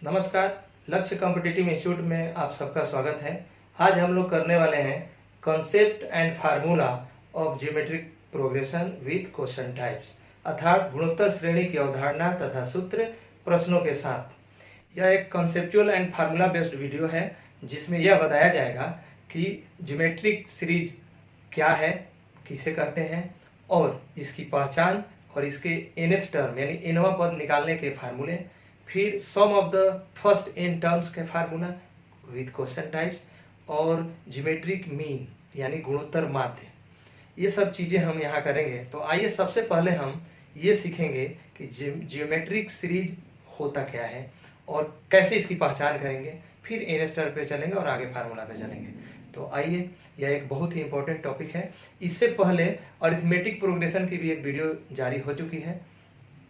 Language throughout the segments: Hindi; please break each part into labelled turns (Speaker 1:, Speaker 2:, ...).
Speaker 1: नमस्कार, लक्ष्य कॉम्पिटिटिव इंस्टीट्यूट में आप सबका स्वागत है। आज हम लोग करने वाले हैं concept and formula of geometric progression with question types, अर्थात गुणोत्तर श्रेणी की अवधारणा तथा सूत्र प्रश्नों के साथ। यह एक conceptual and formula based video है जिसमें यह बताया जाएगा कि ज्योमेट्रिक सीरीज क्या है, किसे कहते हैं और इसकी पहचान और इसके nth टर्म यानी nवां पद निकालने के फार्मूले, फिर sum of the first n terms के फार्मूला विथ क्वेश्चन टाइप्स और ज्योमेट्रिक मीन यानी गुणोत्तर माध्य, ये सब चीज़ें हम यहाँ करेंगे। तो आइए सबसे पहले हम ये सीखेंगे कि ज्योमेट्रिक सीरीज होता क्या है और कैसे इसकी पहचान करेंगे, फिर nth टर्म पे चलेंगे और आगे फार्मूला पे चलेंगे। तो आइए, यह एक बहुत ही इंपॉर्टेंट टॉपिक है। इससे पहले अरिथमेटिक प्रोग्रेशन की भी एक वीडियो जारी हो चुकी है,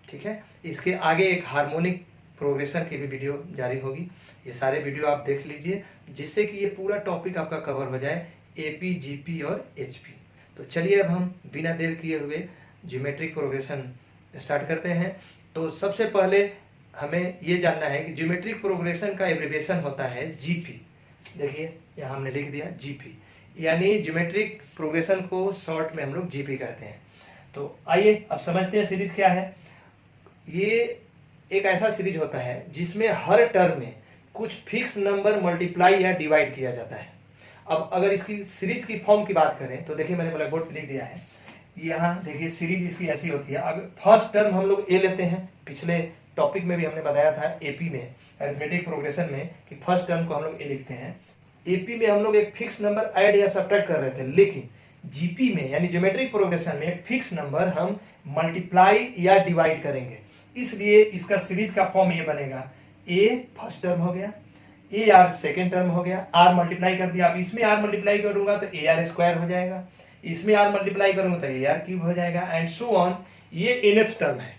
Speaker 1: ठीक है। इसके आगे एक हार्मोनिक प्रोग्रेशन की भी वीडियो जारी होगी। ये सारे वीडियो आप देख लीजिए जिससे कि ये पूरा टॉपिक आपका कवर हो जाए, एपी, जीपी और एचपी। तो चलिए अब हम बिना देर किए हुए ज्योमेट्रिक प्रोग्रेशन स्टार्ट करते हैं। तो सबसे पहले हमें ये जानना है कि ज्योमेट्रिक प्रोग्रेशन का एब्रिविएशन होता है जीपी। देखिए यहाँ हमने लिख दिया जीपी, यानी ज्योमेट्रिक प्रोग्रेशन को शॉर्ट में हम लोग जीपी कहते हैं। तो आइए अब समझते हैं सीरीज क्या है। ये एक ऐसा सीरीज होता है जिसमें हर टर्म में कुछ फिक्स नंबर मल्टीप्लाई या डिवाइड किया जाता है। अब अगर इसकी सीरीज की फॉर्म की बात करें तो देखिए मैंने ब्लैक बोर्ड पे लिख दिया है। यहाँ देखिए सीरीज इसकी ऐसी होती है। अगर फर्स्ट टर्म हम लोग ए लेते हैं, पिछले टॉपिक में भी हमने बताया था एपी में, अरिथमेटिक प्रोग्रेशन में, कि फर्स्ट टर्म को हम लोग ए लिखते हैं। एपी में हम लोग एक फिक्स नंबर ऐड या सब्ट्रैक्ट कर रहे थे, लेकिन जीपी में यानी ज्योमेट्रिक प्रोग्रेशन में एक फिक्स नंबर हम मल्टीप्लाई या डिवाइड करेंगे। इसलिए इसका सीरीज का फॉर्म ये बनेगा, ए फर्स्ट टर्म हो गया, ए आर सेकेंड टर्म हो गया, आर मल्टीप्लाई कर दिया। अब इसमें आर मल्टीप्लाई करूंगा तो ए आर स्क्वायर हो जाएगा, इसमें आर मल्टीप्लाई करूंगा तो ए आर क्यूब हो जाएगा, एंड सो ऑन। ये nth टर्म है।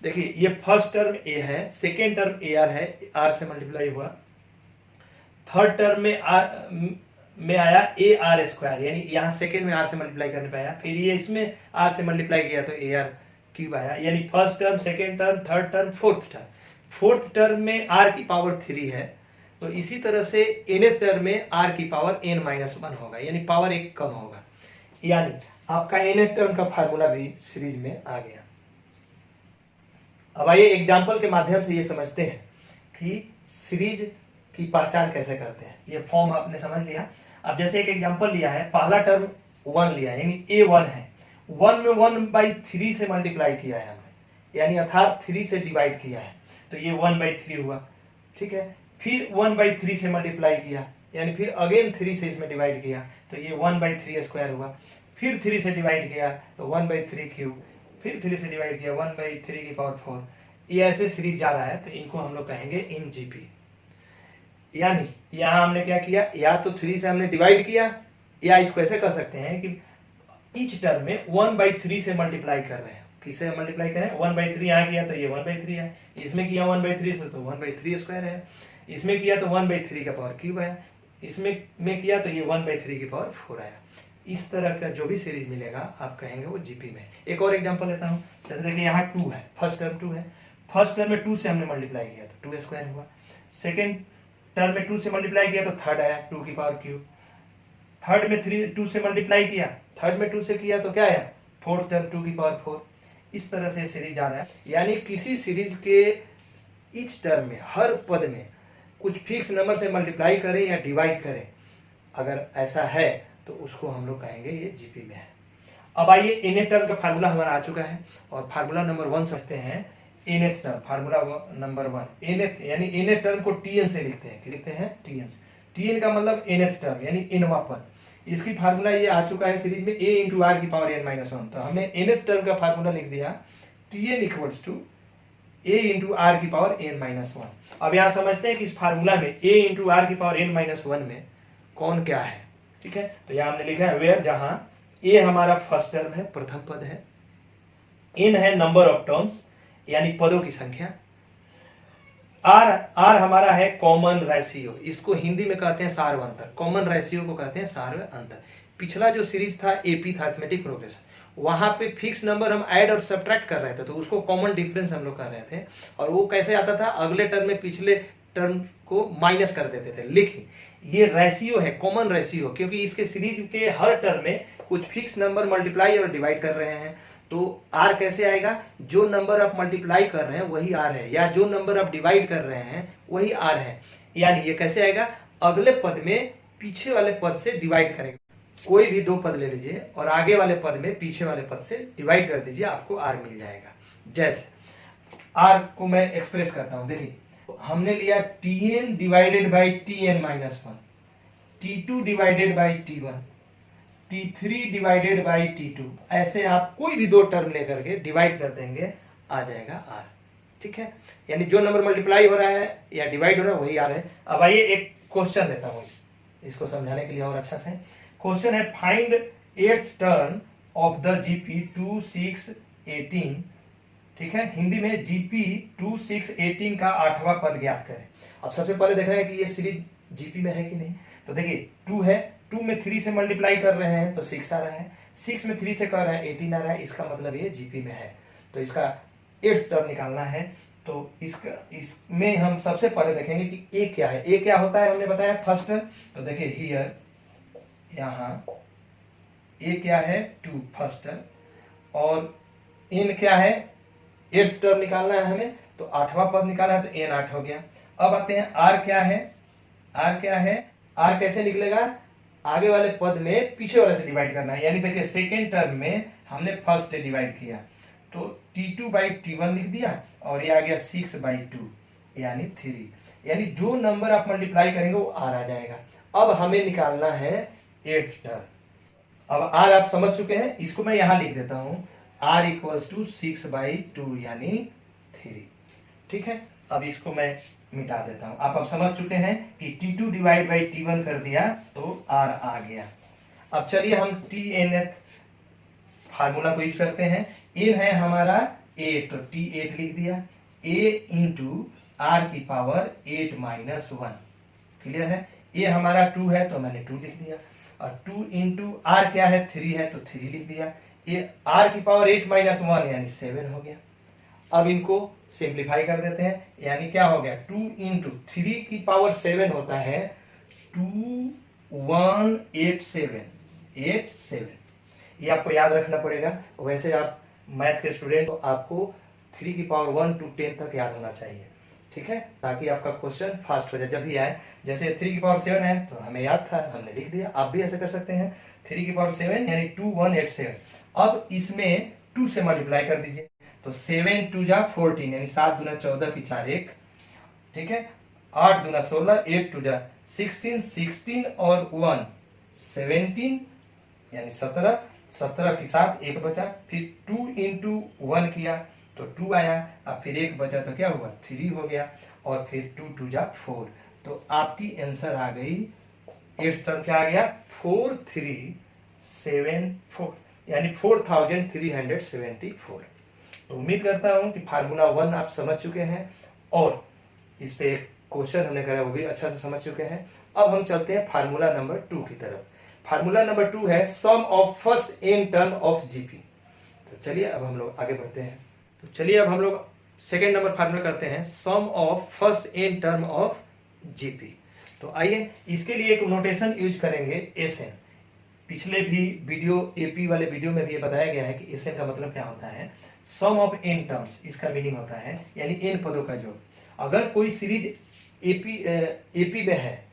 Speaker 1: देखिए ये फर्स्ट टर्म ए है, सेकेंड टर्म ए आर है, आर से मल्टीप्लाई हुआ। थर्ड टर्म में आया ए आर स्क्वायर, यानी यहाँ सेकेंड में आर से मल्टीप्लाई करने पे आया, फिर ये इसमें आर से मल्टीप्लाई किया तो ए आर क्यूब आया। यानी first term, second term, third term, fourth term. Fourth term में आर की पावर 3 है, तो इसी तरह से nth टर्म में आर की पावर n-1 होगा, यानी पावर 1 कम होगा। यानी आपका nth टर्म का फार्मूला भी सीरीज में आ गया। अब आइए एग्जाम्पल के माध्यम से ये समझते हैं कि सीरीज की पहचान कैसे करते हैं। ये फॉर्म आपने समझ लिया। अब जैसे एक एग्जाम्पल लिया है, पहला टर्म 1 लिया है, यानी a1 है। 1 में 1/3 से मल्टीप्लाई किया है हमने, यानी अर्थात 3 से डिवाइड किया है, तो ये 1/3 हुआ, ठीक है। फिर 1/3 से मल्टीप्लाई किया, यानी फिर अगेन 3 से इसमें डिवाइड किया, तो ये 1/3 स्क्वायर हुआ। फिर 3 से डिवाइड किया तो 1/3 क्यूब, फिर 3 से डिवाइड किया 1/3 की पावर 4। ये ऐसे सीरीज जा रहा है, तो इनको हम लोग कहेंगे इन जीपी। यानी यहाँ हमने क्या किया, या तो 3 से हमने डिवाइड किया, या इसको ऐसे कर सकते हैं कि ईच टर्म में 1/3 से मल्टीप्लाई कर रहे हैं। किससे मल्टीप्लाई करें, 1/3 यहाँ किया तो ये 1/3 है, इसमें किया 1/3 से तो 1/3 स्क्वायर है, इसमें किया तो 1/3 का पावर क्यूब आया, इसमें किया तो ये 1/3 की पावर 4 आया। इस तरह का जो भी सीरीज मिलेगा आप कहेंगे वो जीपी में। एक और एग्जांपल लेता हूँ। जैसे देखिए यहाँ 2 है, फर्स्ट टर्म 2 है, फर्स्ट टर्म में 2 से हमने मल्टीप्लाई किया तो 2 स्क्वायर हुआ। सेकेंड टर्म में 2 से मल्टीप्लाई किया तो थर्ड आया 2 की पावर क्यूब। थर्ड में 2 से मल्टीप्लाई किया, थर्ड में 2 से किया तो क्या आया, फोर्थ टर्म 2 की पावर 4। इस तरह से सीरीज आ रहा है। यानी किसी सीरीज के ईच टर्म में, हर पद में कुछ फिक्स नंबर से मल्टीप्लाई करें या डिवाइड करें, अगर ऐसा है तो उसको हम लोग कहेंगे ये जीपी में है। अब आइए nth टर्म का फार्मूला हमारा आ चुका है और फार्मूला नंबर 1 समझते हैं। nth term, formula number 1 nth, यानी nth टर्म को tn से लिखते हैं। लिखते हैं tn से। tn का मतलब nth टर्म यानी nवां पद। इसकी फार्मूला ये आ चुका है सीरीज में, a इंटू आर की पावर n-1। तो हमने nth टर्म का फार्मूला लिख दिया, tn equals to a into r की पावर n-1। अब यहाँ समझते हैं कि इस फार्मूला में a इंटू आर की पावर n-1 में कौन क्या है, ठीक है। तो यहाँ हमने लिखा है वेयर, जहां a हमारा फर्स्ट टर्म है, प्रथम पद है, n है नंबर ऑफ टर्म्स यानी पदों की संख्या, आर हमारा है कॉमन रेशियो, इसको हिंदी में कहते हैं सार्व अंतर। कॉमन रेशियो को कहते हैं सार्व अंतर। पिछला जो सीरीज था एपी था, अरिथमेटिक प्रोग्रेशन, वहां पे फिक्स नंबर हम ऐड और सब्ट्रैक्ट कर रहे थे, तो उसको कॉमन डिफरेंस हम लोग कर रहे थे। और वो कैसे आता था, अगले टर्म में पिछले टर्म को माइनस कर देते थे। लेकिन ये रेशियो है, कॉमन रेशियो, क्योंकि इसके सीरीज के हर टर्म में कुछ फिक्स नंबर मल्टीप्लाई और डिवाइड कर रहे हैं। तो आर कैसे आएगा, जो नंबर आप मल्टीप्लाई कर रहे हैं वही आर है, या जो नंबर आप डिवाइड कर रहे हैं वही आर है। यानी ये कैसे आएगा, अगले पद में पीछे वाले पद से डिवाइड करेंगे। कोई भी दो पद ले लीजिए और आगे वाले पद में पीछे वाले पद से डिवाइड कर दीजिए, आपको आर मिल जाएगा। जैसे आर को मैं एक्सप्रेस करता हूं, देखिए हमने लिया tn divided by tn minus 1, t2 divided by t1, t3 divided by t2। ऐसे आप कोई भी दो टर्म लेकर के डिवाइड कर देंगे, आ जाएगा आर। ठीक है, यानी जो नंबर मल्टीप्लाई हो रहा है या डिवाइड हो रहा है वही आर है। अब आइए एक क्वेश्चन लेता हूं इसको समझाने के लिए और अच्छा से। क्वेश्चन है find 8th term of the GP 2 6 18। ठीक है, हिंदी में जीपी 2 6 18 का 8वां पद ज्ञात करें। अब सबसे पहले देख रहे हैं कि ये सीरीज जीपी में है कि नहीं। तो देखिए 2 है, 2 में 3 से मल्टीप्लाई कर रहे हैं तो 6 आ रहा है, 6 में 3 से कर रहे हैं 18 आ रहा है, इसका मतलब ये जीपी में है। तो इसका 8th टर्म निकालना है। तो इसमें हम सबसे पहले देखेंगे कि ए क्या है। ए क्या होता है हमने बताया फर्स्ट टर्म। तो देखिए हियर, यहाँ ए क्या है 2 फर्स्ट टर्म, और एन क्या है 8th टर्म निकालना है हमें, तो 8वां पद निकालना है, तो एन 8 हो गया। अब आते हैं आर क्या है। आर क्या है, आर कैसे निकलेगा, आगे वाले पद में पीछे वाले से डिवाइड करना है। यानी देखिए सेकेंड टर्म में हमने फर्स्ट से डिवाइड किया, तो t2 बाई t1 लिख दिया, और ये आ गया 6 बाई 2 यानी 3। यानी जो नंबर आप मल्टीप्लाई करेंगे वो आर आ जाएगा। अब हमें निकालना है 8th टर्म। अब आर आप समझ चुके हैं, इसको मैं यहां लिख देता हूं, r इक्वल्स टू 6 बाई 2 यानी 3। ठीक है, अब इसको मैं मिटा देता हूं। आप अब समझ चुके हैं कि t2 डिवाइड बाई t1 कर दिया तो r आ गया। अब चलिए हम tnth फार्मूला को यूज करते हैं। n है हमारा 8, तो t8 लिख दिया, a इंटू r की पावर 8 माइनस 1। क्लियर है, a हमारा 2 है तो मैंने 2 लिख दिया, और 2 इंटू r क्या है 3 है तो 3 लिख दिया। ये r की पावर 8 माइनस 1 यानी 7 हो गया। अब इनको सिंप्लीफाई कर देते हैं, यानी क्या हो गया 2 इंटू 3 की पावर 7 होता है 2187। ये आपको याद रखना पड़ेगा। वैसे आप मैथ के स्टूडेंट, तो आपको 3 की पावर 1 to 10 तक याद होना चाहिए। ठीक है, ताकि आपका क्वेश्चन फास्ट हो जाए जब भी आए। जैसे 3 की पावर 7 है तो हमें याद था, हमने लिख दिया। आप भी ऐसे कर सकते हैं, 3 की पावर 7 यानी 2187। अब इसमें 2 से मल्टीप्लाई कर दीजिए, तो 7 2 जा 14 यानी 7 दूना 14 की 4 1। ठीक है, 8 दूना 16, 8 2 जा 16, 16 और 1 17 यानी 17, 17 की 7 1 बचा, फिर 2 इंटू 1 किया तो 2 आया, अब फिर 1 बचा तो क्या हुआ 3 हो गया, और फिर 2 2 जा 4। तो आपकी आंसर आ गई 8th टर्म क्या आ गया 4374 यानी 4374। तो उम्मीद करता हूं कि फार्मूला 1 आप समझ चुके हैं, और इस पे एक क्वेश्चन हमने करा वो भी अच्छा से समझ चुके हैं। अब हम चलते हैं फार्मूला नंबर 2 की तरफ। फार्मूला नंबर 2 है sum of first n term of GP. तो चलिए अब हम लोग आगे बढ़ते हैं। तो चलिए अब हम लोग सेकेंड नंबर फार्मूला करते हैं, sum of first n term of GP. तो आइए इसके लिए एक नोटेशन यूज करेंगे SN। पिछले भी वीडियो एपी वाले वीडियो में भी ये बताया गया है कि SN का मतलब क्या होता है, सम ऑफ n टर्म्स। इसका मीनिंग होता है यानी n पदों का योग। अगर कोई सीरीज एपी में है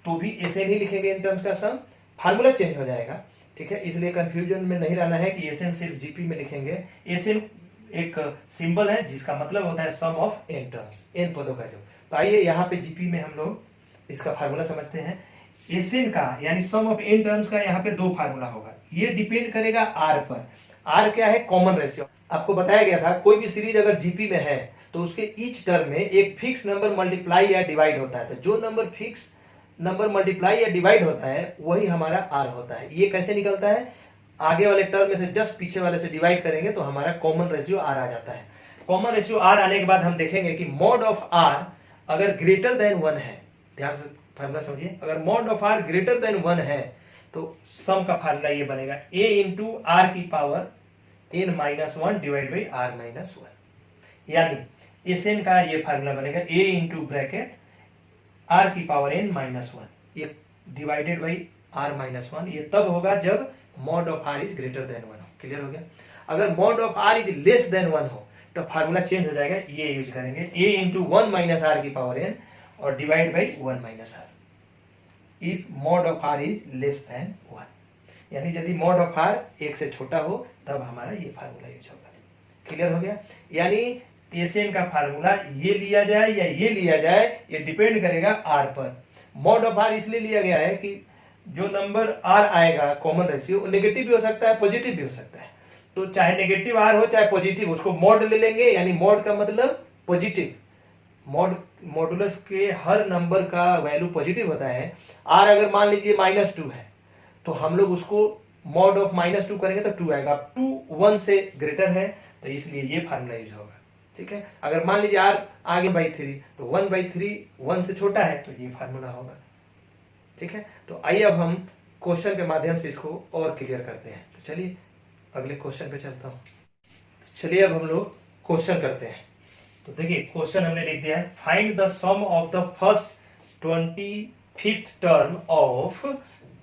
Speaker 1: तो भी SN ही लिखेंगे n टर्म्स का सम, फार्मूला चेंज हो जाएगा। ठीक है, इसलिए कंफ्यूजन में नहीं रहना है कि SN सिर्फ जीपी में लिखेंगे। SN एक सिंबल है जिसका मतलब होता है sum of n terms, n पदों का योग। तो आइए यहाँ पे जीपी में हम लोग इसका फार्मूला समझते हैं। SN का यानी सम ऑफ n टर्म्स का यहाँ पे 2 फार्मूला होगा। ये डिपेंड करेगा r पर। r क्या है, कॉमन रेशियो। आपको बताया गया था कोई भी सीरीज अगर जीपी में है तो उसके ईच टर्म में एक फिक्स नंबर मल्टीप्लाई या डिवाइड होता है। तो जो नंबर फिक्स नंबर मल्टीप्लाई या डिवाइड होता है वही हमारा r होता है। ये कैसे निकलता है, आगे वाले टर्म में से जस्ट पीछे वाले से डिवाइड करेंगे तो हमारा कॉमन रेशियो r आ जाता है। कॉमन रेशियो r आने के बाद हम देखेंगे कि मॉड ऑफ r अगर ग्रेटर देन 1 है, ध्यान से फार्मूला समझिए, अगर mod of r greater than 1 है तो सम का फार्मूला ये बनेगा a इंटू r की power n minus 1 divide by r minus 1। यानी SN का ये फार्मूला बनेगा a इंटू ब्रैकेट
Speaker 2: आर की पावर एन माइनस वन, ये divided by
Speaker 1: r minus one. ये तब होगा जब mod of r is greater than one हो। क्लियर हो गया? अगर mod of r is less than one हो तो फार्मूला चेंज हो जाएगा, ये यूज करेंगे a into one minus r की पावर एन और divide by one minus r if mod of r is less than one. यानी यदि मॉड ऑफ आर एक से छोटा हो तब हमारा ये फार्मूला यूज होगा। क्लियर हो गया? यानी एसएन का फार्मूला ये लिया जाए या ये लिया जाए, ये डिपेंड करेगा आर पर। मॉड ऑफ आर इसलिए लिया गया है कि जो नंबर आर आएगा कॉमन रेशियो नेगेटिव भी हो सकता है, पॉजिटिव भी हो सकता है। तो चाहे नेगेटिव आर हो चाहे पॉजिटिव, उसको मॉड ले लेंगे, यानी मॉड का मतलब पॉजिटिव। मॉडुलस के हर नंबर का वैल्यू पॉजिटिव होता है। आर अगर मान लीजिए -2 है तो हम लोग उसको मॉड ऑफ -2 करेंगे तो 2 आएगा। 2 1 से ग्रेटर है तो इसलिए ये फार्मूला यूज होगा। ठीक है? अगर मान लीजिए आर आगे बाई 3 तो 1/3 1 से छोटा है तो ये फार्मूला होगा। ठीक है? तो आइए अब हम क्वेश्चन के माध्यम से इसको और क्लियर करते हैं। तो चलिए अगले क्वेश्चन पे चलता हूं। तो चलिए अब हम लोग क्वेश्चन करते हैं।
Speaker 2: तो देखिए क्वेश्चन हमने लिख दिया है, find the sum of the first 25th term of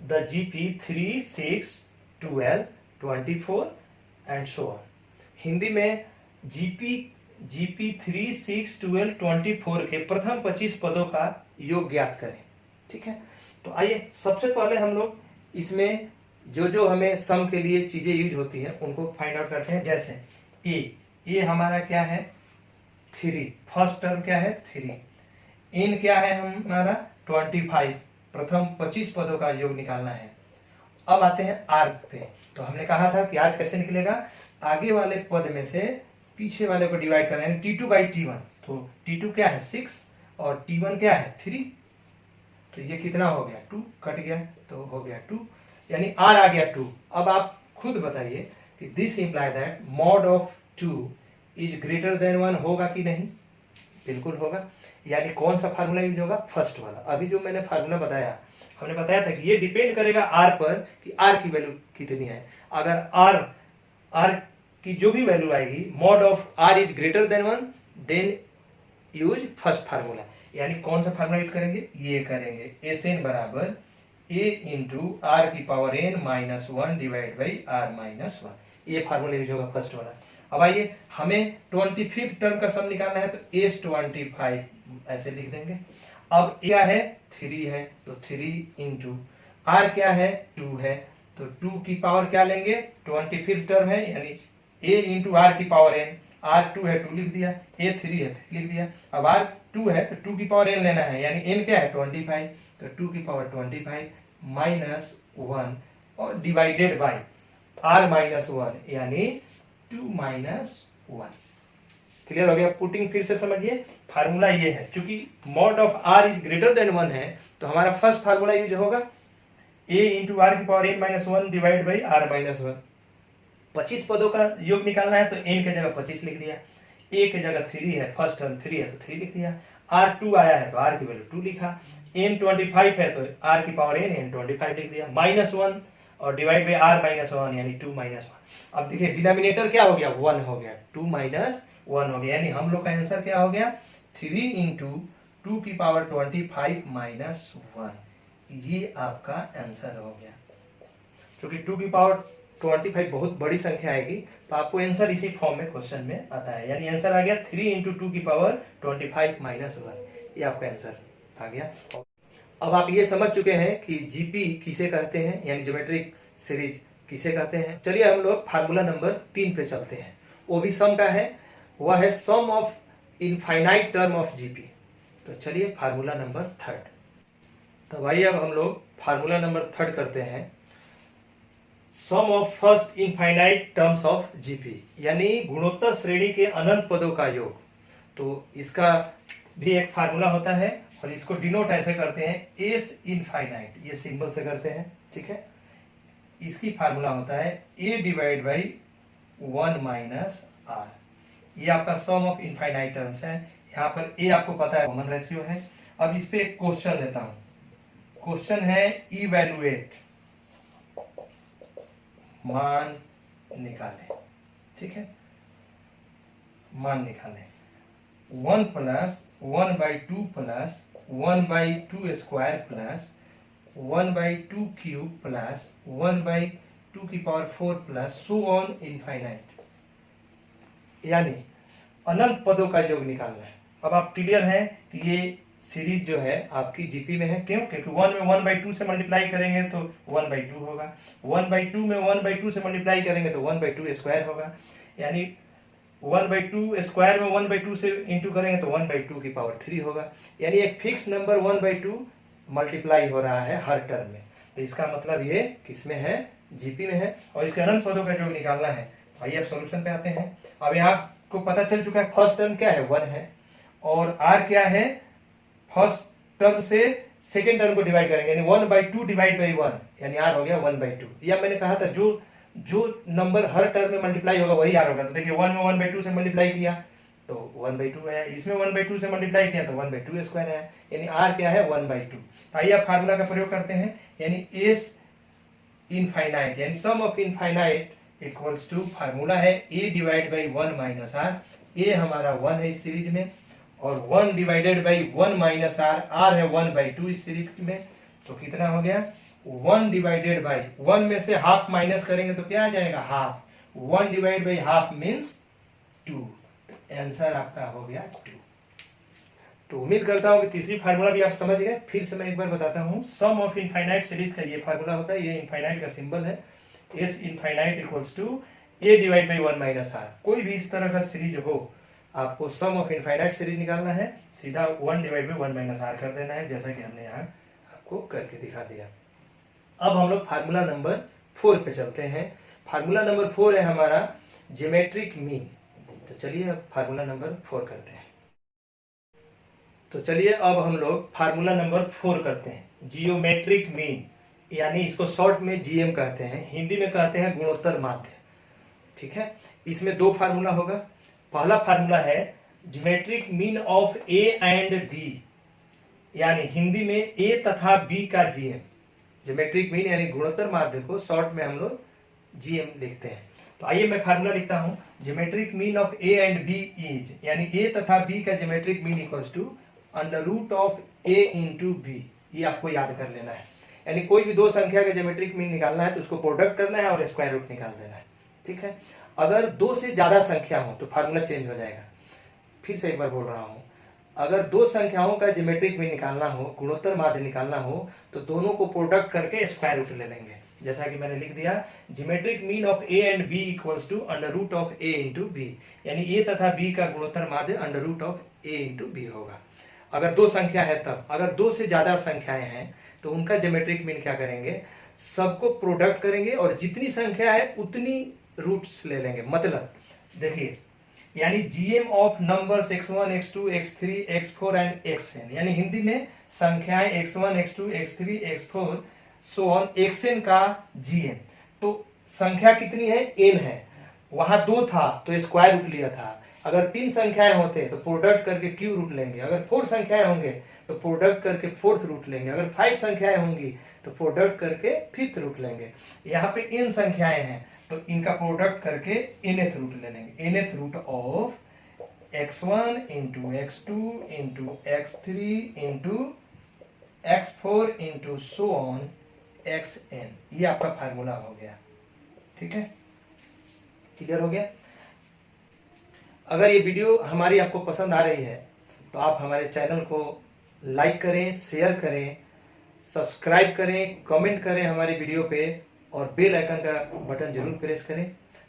Speaker 2: the GP 3, 6, 12, 24 and so on.
Speaker 1: Hindi में
Speaker 2: जीपी 3, 6, 12, 24 के प्रथम 25 पदों का
Speaker 1: योग ज्ञात करें। ठीक है?
Speaker 2: तो आइए सबसे पहले हम लोग
Speaker 1: इसमें जो जो हमें सम के लिए चीजें यूज होती हैं उनको
Speaker 2: फाइंड आउट करते हैं। जैसे ए हमारा क्या है 3, फर्स्ट टर्म क्या है 3, इन क्या है हमारा 25, प्रथम 25 पदों का योग निकालना है।
Speaker 1: अब आते हैं आर पे। तो हमने कहा था कि आर कैसे निकलेगा, आगे वाले पद में से पीछे वाले को डिवाइड करना है T2/T1। तो T2 क्या है 6 और T1 क्या है 3। तो ये कितना हो गया 2, कट गया तो हो गया 2, यानी आर आ गया 2। अब आप खुद बताइए कि this imply that mod of 2 is greater than 1 होगा कि नहीं? बिल्कुल होगा। यानी कौन सा फार्मूला यूज होगा? फर्स्ट वाला। अभी जो मैंने फार्मूला बताया, हमने बताया था कि ये डिपेंड करेगा आर पर कि आर की वैल्यू कितनी है। अगर आर की जो भी वैल्यू आएगी mod of r is greater than 1 then use first formula. यानी कौन सा फार्मूला यूज करेंगे? ये करेंगे एस एन बराबर a इंटू आर की power n minus 1 divide by r minus 1। ये फार्मूला यूज होगा फर्स्ट वाला। अब आइए हमें 25th टर्म का सम निकालना है तो एस 25 ऐसे लिख देंगे। अब क्या है 3 है तो 3 इंटू आर क्या है 2 है तो 2 की पावर क्या लेंगे 25th टर्म है यानी a इंटू आर की पावर n। आर 2 है 2 लिख दिया, a 3 है 3 लिख दिया। अब आर 2 है तो 2 की पावर n लेना है, यानी n क्या है 25 तो 2 की पावर 25 माइनस 1 और डिवाइडेड बाई आर माइनस 1 यानी 2 माइनस 1। क्लियर हो गया? पुटिंग फिर से समझिए, फार्मूला ये है, चूंकि mod of r is greater than 1 है तो हमारा फर्स्ट फार्मूला यूज होगा a इंटू आर की power n minus 1 divide by r minus 1। 25 पदों का योग निकालना है तो n के जगह 25 लिख दिया, a के जगह 3 है, फर्स्ट टर्म 3 है तो 3 लिख दिया, r2 आया है तो r की वैल्यू 2 लिखा, n 25 है तो r की पावर n 25 लिख दिया, माइनस 1 और डिवाइड बाई r माइनस 1 यानी 2 माइनस 1। अब देखिए डिनोमिनेटर क्या हो गया 1 हो गया, 2 माइनस 1 हो गया, यानी हम लोग का आंसर क्या हो गया 3 इंटू 2 की पावर 25 माइनस 1। ये आपका आंसर हो गया। क्योंकि 2 की पावर 25 बहुत बड़ी संख्या आएगी तो आपको आंसर इसी फॉर्म में क्वेश्चन में आता है, यानी आंसर आ गया 3 इंटू 2 की पावर 25 माइनस 1। ये आपका आंसर आ गया। अब आप ये समझ चुके हैं कि जीपी किसे कहते हैं, यानी ज्योमेट्रिक सीरीज किसे कहते हैं। चलिए हम लोग फार्मूला नंबर 3 पे चलते हैं, वो भी सम का है, वह है sum of infinite term of GP. तो चलिए फार्मूला नंबर 3। तो भाई अब हम लोग फार्मूला नंबर 3 करते हैं, sum of first infinite terms of GP, यानी गुणोत्तर श्रेणी के अनंत पदों का योग। तो इसका भी एक फार्मूला होता है और इसको डिनोट ऐसे करते हैं एस इनफाइनाइट, ये सिंबल से करते हैं, ठीक है। इसकी फार्मूला होता है a divide by 1 minus r. ये आपका सम ऑफ इनफाइनाइट टर्म्स है। यहाँ पर a आपको पता है कॉमन रेशियो है। अब इस पे एक क्वेश्चन लेता हूं, क्वेश्चन है इवैल्यूएट, मान निकालें, ठीक है, मान निकालें। 1 plus 1/2 plus 1/2 square plus 1/2 cube plus 1/2 की power 4 plus so on infinite, यानी अनंत पदों का योग निकालना है। अब आप क्लियर हैं कि ये सीरीज जो है आपकी जीपी में है, क्यों? क्योंकि 1 में 1/2 से मल्टीप्लाई करेंगे तो 1/2 होगा, 1/2 में 1/2 से मल्टीप्लाई करेंगे तो 1/2 स्क्वायर होगा, यानी 1/2 स्क्वायर में 1/2 से इंटू करेंगे तो 1/2 की पावर 3 होगा, यानी एक फिक्स नंबर 1/2 मल्टीप्लाई हो रहा है हर टर्म में। तो इसका मतलब ये किस में है? जीपी में है, और इसके अनंत पदों का योग निकालना है। आइए अब सॉल्यूशन पे आते हैं। अब यहाँ को पता चल चुका है फर्स्ट टर्म क्या है? 1 है, और आर क्या है? फर्स्ट टर्म से सेकेंड टर्म को डिवाइड करेंगे, यानी 1/2 डिवाइड बाई 1, यानी आर हो गया 1/2। या मैंने कहा था जो नंबर हर टर्म में मल्टीप्लाई होगा वही आर होगा। तो देखिए 1 में 1/2 से मल्टीप्लाई किया तो 1/2 है, इसमें 1/2 से मल्टीप्लाई किया तो 1/2 स्क्वायर है, यानी आर क्या है? 1/2। तो आइए आप फार्मूला का प्रयोग करते हैं, यानी एस इनफाइनाइट यानी sum of infinite equals to, formula है a divide by 1 minus r. a हमारा 1 है इस सीरीज में, और 1 divided by 1 minus r, r है 1/2 इस सीरीज में। तो कितना हो गया? 1 डिवाइडेड बाई 1 में से हाफ माइनस करेंगे तो क्या आ जाएगा? Half. 1 divide by half means 2। Answer आपका हो गया 2। तो उम्मीद करता हूं कि तीसरी फार्मूला भी आप समझ गए। फिर से मैं एक बार बताता हूं, सम ऑफ इनफाइनाइट सीरीज का ये फार्मूला होता है, ये इनफाइनाइट का सिंबल है, S infinite equals to a divide by 1 minus r. कोई भी इस तरह का सीरीज हो, आपको सम ऑफ इनफाइनाइट सीरीज निकालना है, सीधा 1 डिवाइड बाई 1 माइनस आर कर देना है, जैसा कि हमने यहाँ आपको करके दिखा दिया। अब हम लोग फार्मूला नंबर 4 पे चलते हैं। फार्मूला नंबर 4 है हमारा ज्योमेट्रिक मीन। तो चलिए अब फार्मूला नंबर 4 करते हैं। तो चलिए अब हम लोग फार्मूला नंबर 4 करते हैं, जियोमेट्रिक मीन, यानी इसको शॉर्ट में जीएम कहते हैं, हिंदी में कहते हैं गुणोत्तर माध्य। ठीक है, इसमें दो फार्मूला होगा। पहला फार्मूला है geometric mean of a and b, यानी हिंदी में ए तथा बी का जीएम। ज्योमेट्रिक मीन यानी गुणोत्तर माध्य को शॉर्ट में हम लोग जीएम लिखते हैं। तो आइए मैं फार्मूला लिखता हूं, geometric mean of a and b is, यानी ए तथा बी का geometric mean equals to under root of a into b. ये आपको याद कर लेना है, यानी कोई भी दो संख्या का ज्योमेट्रिक मीन निकालना है तो उसको प्रोडक्ट करना है और स्क्वायर रूट निकाल देना है। ठीक है, अगर दो से ज्यादा संख्या हो तो फार्मूला चेंज हो जाएगा। फिर से एक बार बोल रहा हूं, अगर दो संख्याओं का ज्योमेट्रिक मीन निकालना हो, गुणोत्तर माध्य निकालना हो, तो दोनों को प्रोडक्ट करके स्क्वायर रूट ले लेंगे, जैसा कि मैंने लिख दिया, geometric mean of a and b equals to under root of a into b, यानी ए तथा बी का गुणोत्तर माध्य under root of a into b होगा। अगर दो संख्या है तब, अगर दो से ज्यादा संख्याएं हैं तो उनका ज्योमेट्रिक मीन क्या करेंगे? सबको प्रोडक्ट करेंगे और जितनी संख्या है उतनी रूट्स ले लेंगे। मतलब देखिए, यानी GM of numbers x1 x2 x3 x4 and xn, यानी हिंदी में संख्याएं x1 x2 x3 x4 so on xn का जीएम। तो संख्या कितनी है? n है, वहां दो था तो स्क्वायर रूट लिया था। अगर तीन संख्याएं होते तो प्रोडक्ट करके क्यू रूट लेंगे, अगर 4 संख्याएं होंगे तो प्रोडक्ट करके 4th रूट लेंगे, अगर 5 संख्याएं होंगी तो प्रोडक्ट करके 5th रूट लेंगे। यहाँ पे n संख्याएं हैं तो इनका प्रोडक्ट करके nth रूट ले लेंगे, nth root of x1 into x2 into x3 into x4 into so on xn। ये आपका फार्मूला हो गया। ठीक है, क्लियर हो गया? अगर ये वीडियो हमारी आपको पसंद आ रही है तो आप हमारे चैनल को लाइक करें, शेयर करें, सब्सक्राइब करें, कमेंट करें हमारे वीडियो पे, और बेल आइकन का बटन जरूर प्रेस करें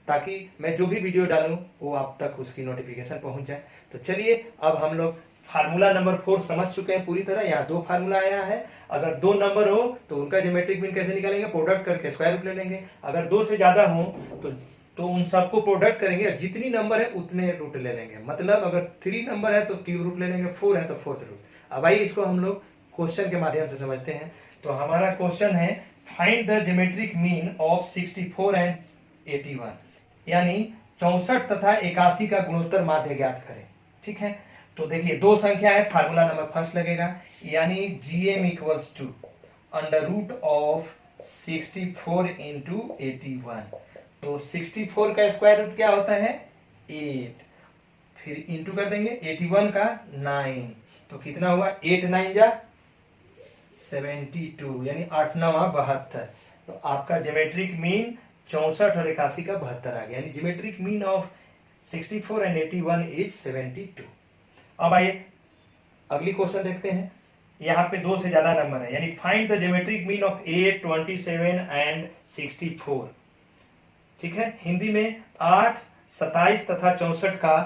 Speaker 1: ताकि मैं जो भी वीडियो डालूं वो आप तक उसकी नोटिफिकेशन पहुंच जाए। तो चलिए अब हम लोग फार्मूला नंबर 4 समझ चुके हैं पूरी तरह। यहाँ दो फार्मूला आया है, अगर दो नंबर हो तो उनका ज्योमेट्रिक मीन कैसे निकालेंगे? प्रोडक्ट करके स्क्वायर रूट ले लेंगे। अगर दो से ज्यादा हो तो उन सबको प्रोडक्ट करेंगे, जितनी नंबर है उतने रूट ले लेंगे। मतलब अगर 3 नंबर है तो क्यूब रूट ले लेंगे, 4 है तो 4th रूट। अब आइए इसको हम लोग क्वेश्चन के माध्यम से समझते हैं। तो हमारा क्वेश्चन है find the geometric mean of 64 and 81, यानी 64 तथा 81 का गुणोत्तर माध्य ज्ञात करें। ठीक है, तो देखिए दो संख्या है, फार्मूला नंबर फर्स्ट लगेगा, यानी GM equals to under root of 64 into 81। तो 64 का स्क्वायर रूट क्या होता है? 8। फिर इंटू कर देंगे 81 का 9, तो कितना हुआ 8 9 जा 72, यानी 8 9 72। तो आपका ज्योमेट्रिक मीन 64 और 81 का 72 आ गया, यानी geometric mean of 64 and 81 is 72। अब आइए अगली क्वेश्चन देखते हैं। यहाँ पे 2 से ज्यादा नंबर है, यानी find the geometric mean of 8 27 and 64। ठीक है, हिंदी में 8 27 तथा 64 का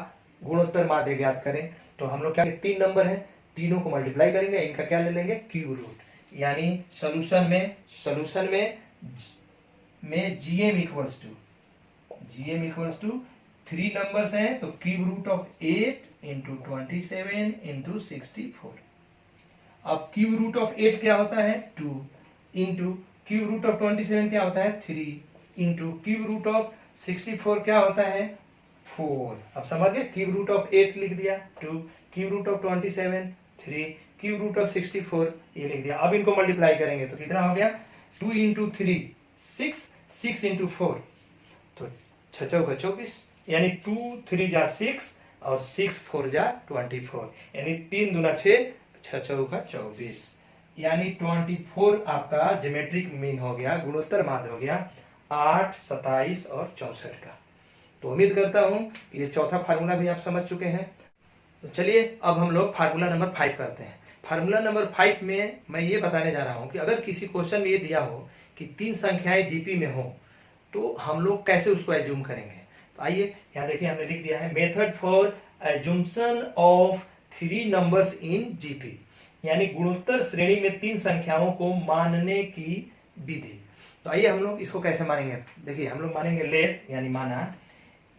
Speaker 1: गुणोत्तर माध्य ज्ञात करें। तो हम लोग क्या 3 नंबर है, तीनों को मल्टीप्लाई करेंगे, इनका क्या ले लेंगे क्यूब रूट, यानी सॉल्यूशन में जीएम इक्वल्स टू 3 नंबर्स हैं, तो cube root of 8 into 27 into 64। अब क्यूब रूट ऑफ 8 क्या होता है 2, इंटू क्यूब रूट ऑफ 27 क्या होता है 3, इंटू क्यूब रूट ऑफ 64 क्या होता है 4। अब समझ गए, क्यूब रूट ऑफ 8 लिख दिया 2, cube root of 27 3, cube root of 64 ये लिख दिया। अब इनको मल्टीप्लाई करेंगे तो कितना हो गया 2 इंटू 3 6, 6 इंटू 4 तो 6 चौका 24, यानी 2 3 जा 6 और 6 4 जा 24, यानी 3 दूना 6 6 चौका 24, यानी 24 आपका ज्योमेट्रिक मीन हो गया, गुणोत्तर माध्य हो गया 8 27 और 64 का। तो उम्मीद करता हूं ये चौथा फार्मूला भी आप समझ चुके हैं। तो चलिए अब हम लोग फार्मूला नंबर 5 करते हैं। फार्मूला नंबर 5 में मैं ये बताने जा रहा हूं कि अगर किसी क्वेश्चन में ये दिया हो कि 3 संख्याएं जीपी में हो तो हम लोग कैसे उसको एज्यूम करेंगे। तो आइए यहाँ देखिए हमने लिख दिया है method for assumption of 3 numbers in GP, यानी गुणोत्तर श्रेणी में 3 संख्याओं को मानने की विधि। तो आइए हम लोग इसको कैसे मानेंगे। देखिए हम लोग मानेंगे लेट, यानी माना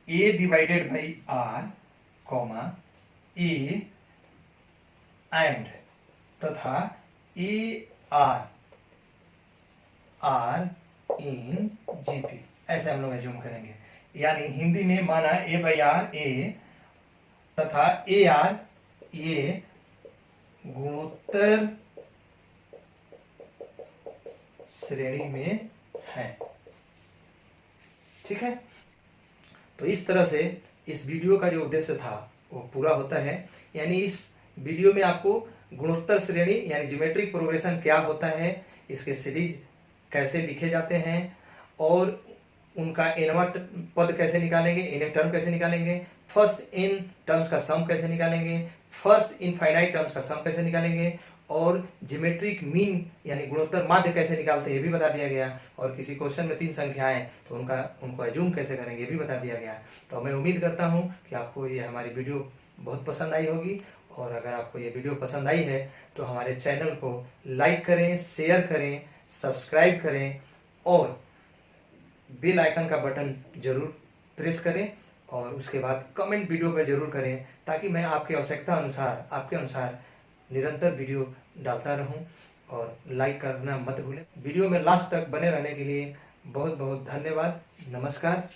Speaker 1: a divided by r comma a and तथा a r इन जीपी, ऐसे हम लोग एज्यूम करेंगे। यानी हिंदी में माना a बाई आर a तथा a r ये गुणोत्तर श्रेणी में है। ठीक है, तो इस तरह से इस वीडियो का जो उद्देश्य था वो पूरा होता है। यानी इस वीडियो में आपको गुणोत्तर श्रेणी यानी ज्योमेट्रिक प्रोग्रेशन क्या होता है, इसके सीरीज कैसे लिखे जाते हैं और उनका nवां पद कैसे निकालेंगे, nth टर्म कैसे निकालेंगे, फर्स्ट इन टर्म्स का सम कैसे निकालेंगे, फर्स्ट इनफाइनाइट टर्म्स का सम कैसे निकालेंगे और ज्योमेट्रिक मीन यानी गुणोत्तर माध्य कैसे निकालते हैं ये भी बता दिया गया। और किसी क्वेश्चन में 3 संख्याएं तो उनको एज्यूम कैसे करेंगे ये भी बता दिया गया। तो मैं उम्मीद करता हूं कि आपको ये हमारी वीडियो बहुत पसंद आई होगी, और अगर आपको ये वीडियो पसंद आई है तो हमारे चैनल को लाइक करें, शेयर करें, सब्सक्राइब करें और बेल आइकन का बटन जरूर प्रेस करें और उसके बाद कमेंट वीडियो पर जरूर करें, ताकि मैं आपकी आवश्यकता अनुसार आपके अनुसार निरंतर वीडियो डालता रहूं। और लाइक करना मत भूलें। वीडियो में लास्ट तक बने रहने के लिए बहुत बहुत धन्यवाद। नमस्कार।